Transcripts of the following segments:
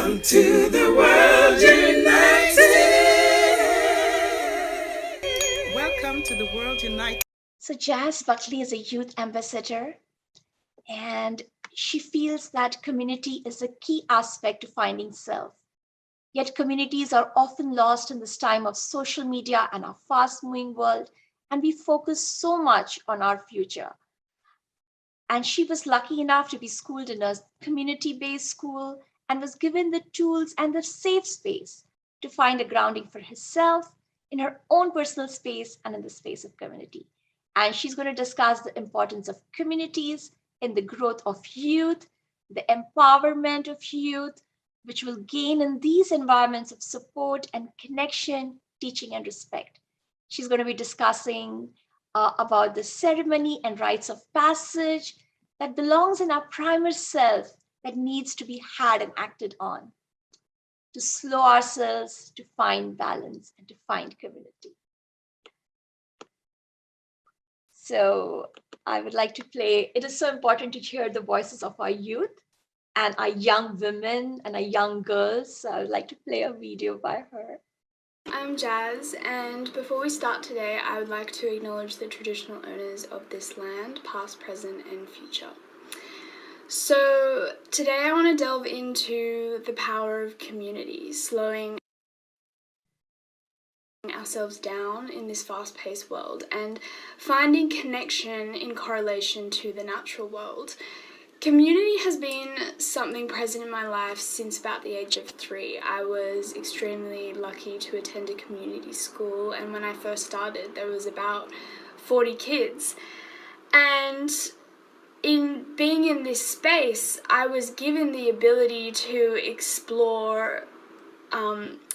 Welcome to the World United. Welcome to the World United. So Jazz Buckley is a youth ambassador, and she feels that community is a key aspect to finding self. Yet communities are often lost in this time of social media and our fast-moving world, and we focus so much on our future. And she was lucky enough to be schooled in a community-based school and was given the tools and the safe space to find a grounding for herself in her own personal space and in the space of community. And she's going to discuss the importance of communities in the growth of youth, the empowerment of youth, which will gain in these environments of support and connection, teaching and respect. She's going to be discussing about the ceremony and rites of passage that belongs in our primal self that needs to be had and acted on to slow ourselves, to find balance, and to find community. So I would like to play, it is so important to hear the voices of our youth and our young women and our young girls. So I would like to play a video by her. I'm Jazz, and before we start today, I would like to acknowledge the traditional owners of this land, past, present, and future. So today I want to delve into the power of community, slowing ourselves down in this fast-paced world and finding connection in correlation to the natural world. Community has been something present in my life since about the age of 3. I was extremely lucky to attend a community school, and when I first started there was about 40 kids, and in being in this space I was given the ability to explore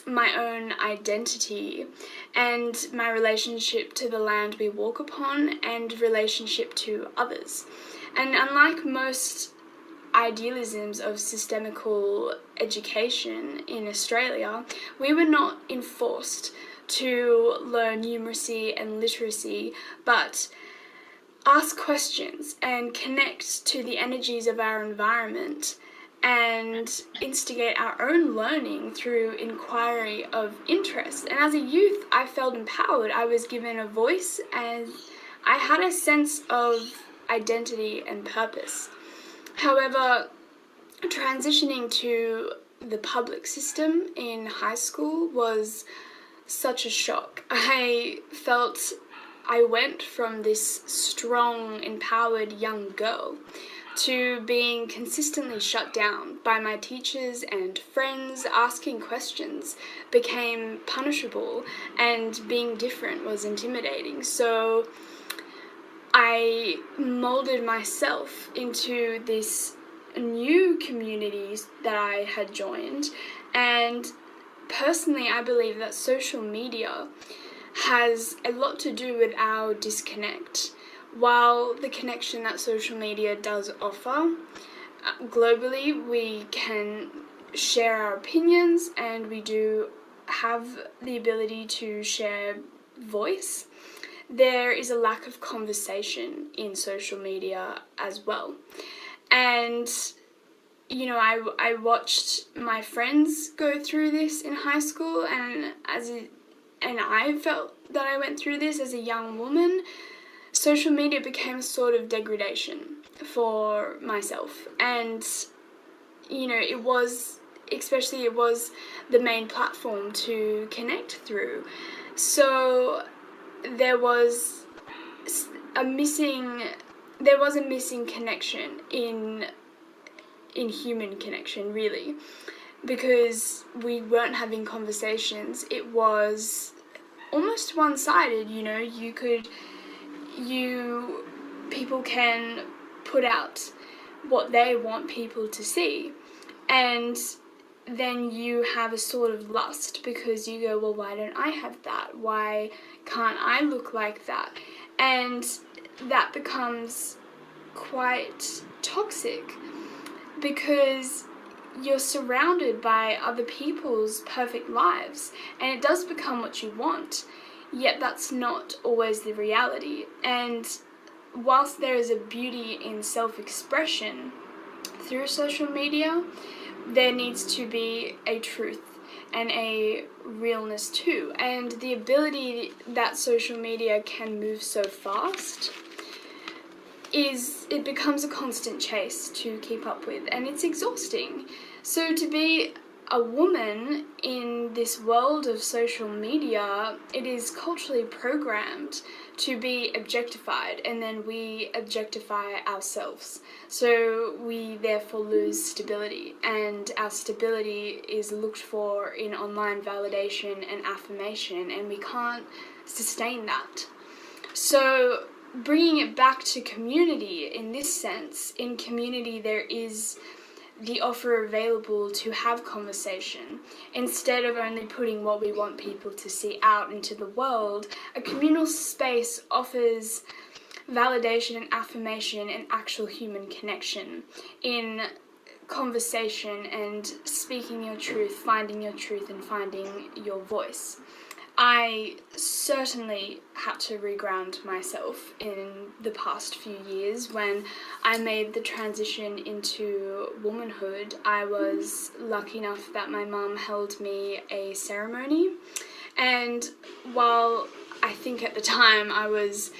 my own identity and my relationship to the land we walk upon and relationship to others. And unlike most idealisms of systemical education in Australia, we were not enforced to learn numeracy and literacy, but ask questions and connect to the energies of our environment and instigate our own learning through inquiry of interest. And as a youth, I felt empowered. I was given a voice and I had a sense of identity and purpose. However, transitioning to the public system in high school was such a shock. I felt I went from this strong, empowered young girl to being consistently shut down by my teachers and friends. Asking questions became punishable and being different was intimidating. So I molded myself into this new communities that I had joined, and personally I believe that social media has a lot to do with our disconnect. While the connection that social media does offer, globally we can share our opinions and we do have the ability to share voice, there is a lack of conversation in social media as well. And you know, I watched my friends go through this in high school, and I felt that I went through this as a young woman. Social media became a sort of degradation for myself, and you know, it was the main platform to connect through. So there was a missing connection in human connection, really, because we weren't having conversations. It was almost one-sided, you know. People can put out what they want people to see, and then you have a sort of lust because you go, well, why don't I have that? Why can't I look like that? And that becomes quite toxic because you're surrounded by other people's perfect lives, and it does become what you want, yet that's not always the reality. And whilst there is a beauty in self-expression, through social media, there needs to be a truth and a realness too. And the ability that social media can move so fast it becomes a constant chase to keep up with, and it's exhausting. So to be a woman in this world of social media, it is culturally programmed to be objectified, and then we objectify ourselves. So we therefore lose stability, and our stability is looked for in online validation and affirmation, and we can't sustain that. So bringing it back to community in this sense, in community there is the offer available to have conversation. Instead of only putting what we want people to see out into the world, a communal space offers validation and affirmation and actual human connection in conversation and speaking your truth, finding your truth and finding your voice. I certainly had to reground myself in the past few years. When I made the transition into womanhood, I was lucky enough that my mum held me a ceremony, and while I think at the time I was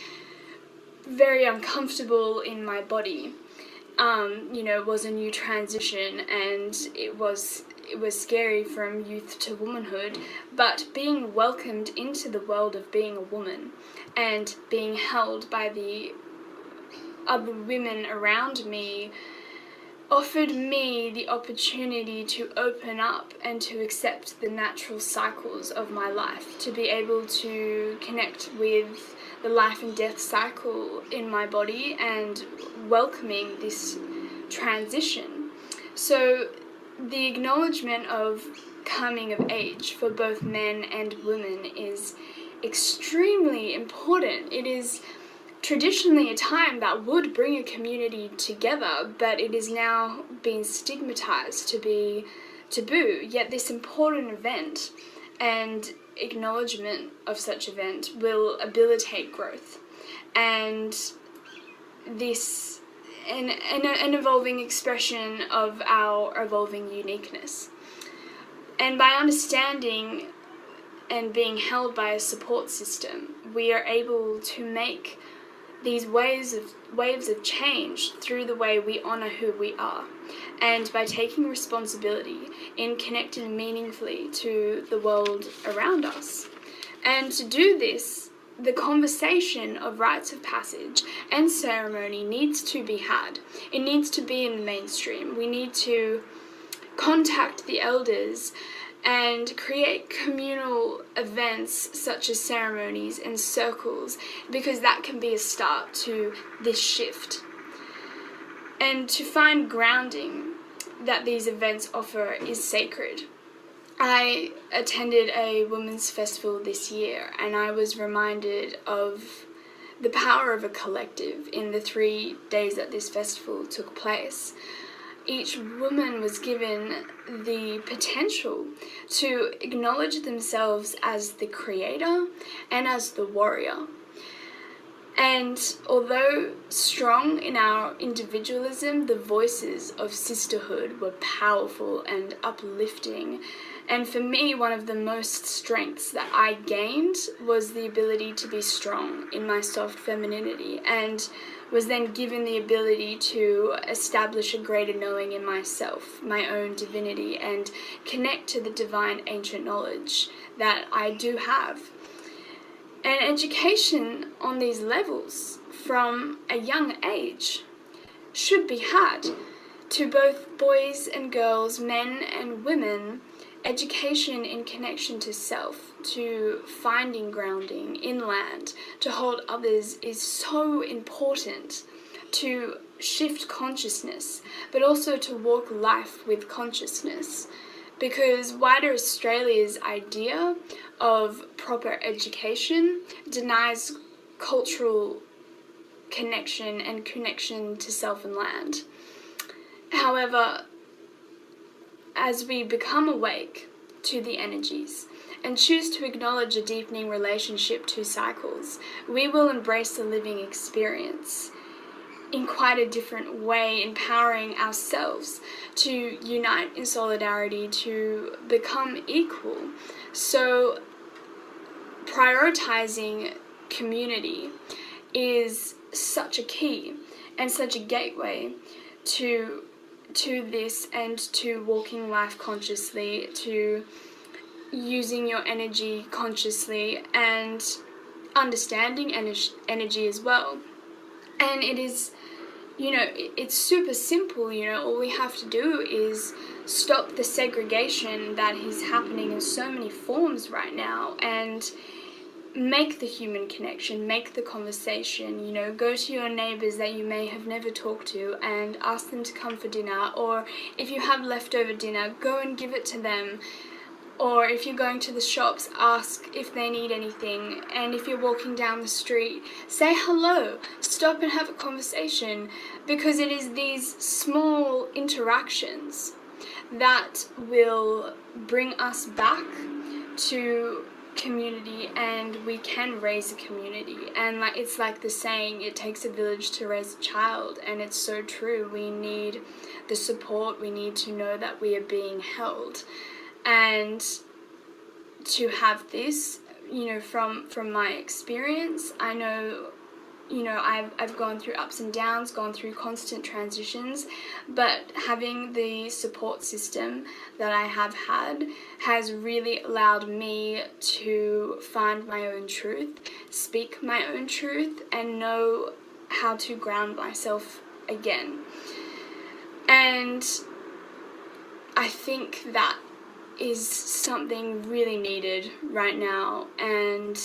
very uncomfortable in my body, it was a new transition, and it was scary from youth to womanhood, but being welcomed into the world of being a woman and being held by the other women around me offered me the opportunity to open up and to accept the natural cycles of my life, to be able to connect with the life and death cycle in my body and welcoming this transition. So the acknowledgement of coming of age for both men and women is extremely important. It is traditionally a time that would bring a community together, but it is now being stigmatized to be taboo. Yet this important event and acknowledgement of such event will habilitate growth, and this an evolving expression of our evolving uniqueness. And by understanding and being held by a support system, we are able to make these waves of change through the way we honour who we are, and by taking responsibility in connecting meaningfully to the world around us. And to do this, the conversation of rites of passage and ceremony needs to be had. It needs to be in the mainstream. We need to contact the elders and create communal events such as ceremonies and circles, because that can be a start to this shift. And to find grounding that these events offer is sacred. I attended a women's festival this year, and I was reminded of the power of a collective in the 3 days that this festival took place. Each woman was given the potential to acknowledge themselves as the creator and as the warrior. And although strong in our individualism, the voices of sisterhood were powerful and uplifting. And for me, one of the most strengths that I gained was the ability to be strong in my soft femininity, and was then given the ability to establish a greater knowing in myself, my own divinity, and connect to the divine ancient knowledge that I do have. And education on these levels from a young age should be had to both boys and girls, men and women. Education in connection to self, to finding grounding in land, to hold others is so important to shift consciousness, but also to walk life with consciousness. Because wider Australia's idea of proper education denies cultural connection and connection to self and land. However, as we become awake to the energies and choose to acknowledge a deepening relationship to cycles, we will embrace the living experience in quite a different way, empowering ourselves to unite in solidarity, to become equal. So prioritizing community is such a key and such a gateway to this, and to walking life consciously, to using your energy consciously, and understanding energy as well. And it is, it's super simple. All we have to do is stop the segregation that is happening in so many forms right now, and make the human connection, make the conversation. Go to your neighbours that you may have never talked to and ask them to come for dinner, or if you have leftover dinner, go and give it to them. Or if you're going to the shops, ask if they need anything. And if you're walking down the street, say hello, stop and have a conversation, because it is these small interactions that will bring us back to community, and we can raise a community. And it's like the saying, it takes a village to raise a child, and it's so true. We need the support, we need to know that we are being held. And to have this, from my experience, I know, I've gone through ups and downs, gone through constant transitions, but having the support system that I have had has really allowed me to find my own truth, speak my own truth, and know how to ground myself again. And I think that is something really needed right now, and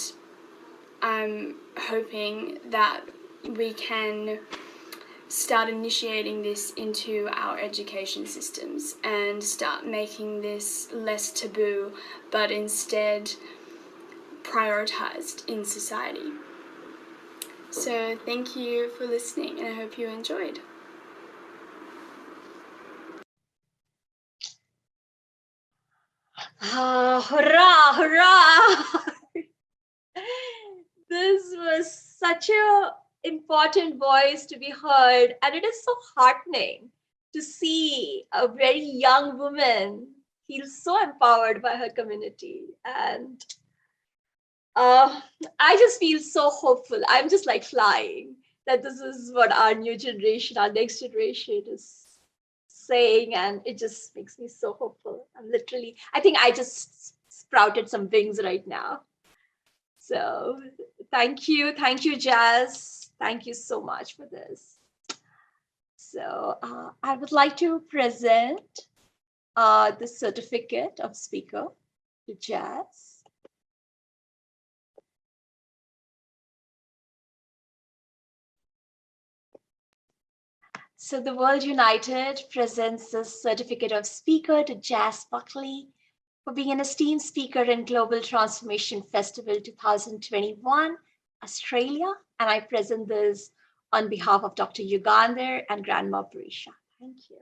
I'm hoping that we can start initiating this into our education systems and start making this less taboo, but instead prioritized in society. So thank you for listening, and I hope you enjoyed. Hurrah, hurrah! This was such an important voice to be heard, and it is so heartening to see a very young woman feel so empowered by her community. And I just feel so hopeful. I'm just like flying that this is what our new generation, our next generation is saying, and it just makes me so hopeful. I think I just sprouted some wings right now. So thank you, Jazz. Thank you so much for this. So I would like to present the certificate of speaker to Jazz. So the World United presents the certificate of speaker to Jazz Buckley for being an esteemed speaker in Global Transformation Festival 2021, Australia. And I present this on behalf of Dr. Yugandhar and Grandma Parisha. Thank you.